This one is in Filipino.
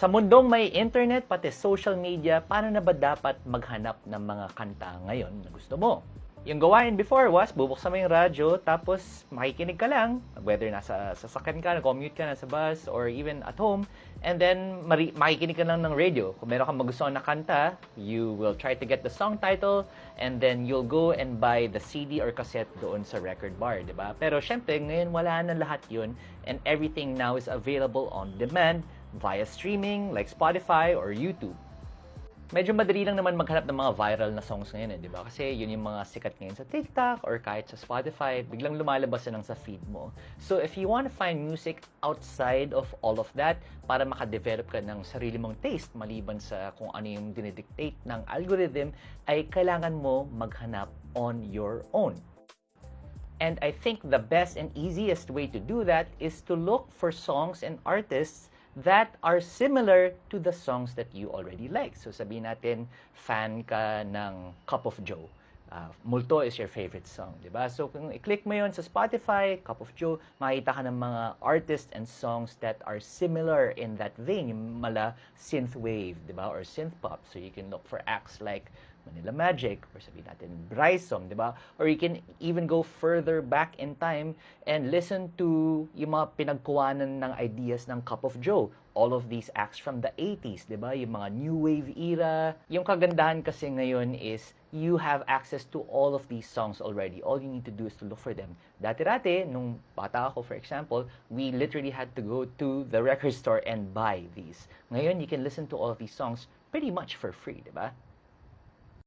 Sa mundong may internet, pati social media, paano na ba dapat maghanap ng mga kanta ngayon na gusto mo? Yung gawain before was, bubuksan mo yung radyo, tapos makikinig ka lang, whether nasa sasakyan ka, nag-commute ka, nasa bus, or even at home, and then makikinig ka lang ng radio. Kung meron kang magustuhan na kanta, you will try to get the song title, and then you'll go and buy the CD or cassette doon sa record bar, di ba? Pero syempre, ngayon wala na lahat yun, and everything now is available on demand via streaming like Spotify or YouTube. Medyo madali lang naman maghanap ng mga viral na songs ngayon, di ba? Kasi yun yung mga sikat ngayon sa TikTok or kahit sa Spotify, biglang lumalabas na lang sa feed mo. So if you want to find music outside of all of that, para makadevelop ka ng sarili mong taste, maliban sa kung ano yung dinidictate ng algorithm, ay kailangan mo maghanap on your own. And I think the best and easiest way to do that is to look for songs and artists that are similar to the songs that you already like. So sabihin natin, fan ka ng Cup of Joe. Multo is your favorite song, di ba? So kung i-click mo yon sa Spotify, Cup of Joe, makita ka ng mga artists and songs that are similar in that vein, yung mala synthwave, di ba? Or synth pop. So you can look for acts like Manila Magic, or sabihin natin Brysome, di ba? Or you can even go further back in time and listen to yung mga pinagkuhanan ng ideas ng Cup of Joe. All of these acts from the 80s, di ba? Yung mga new wave era. Yung kagandahan kasi ngayon is you have access to all of these songs already. All you need to do is to look for them. Dati-dati, nung bata ako, for example, we literally had to go to the record store and buy these. Ngayon, you can listen to all of these songs pretty much for free, di ba?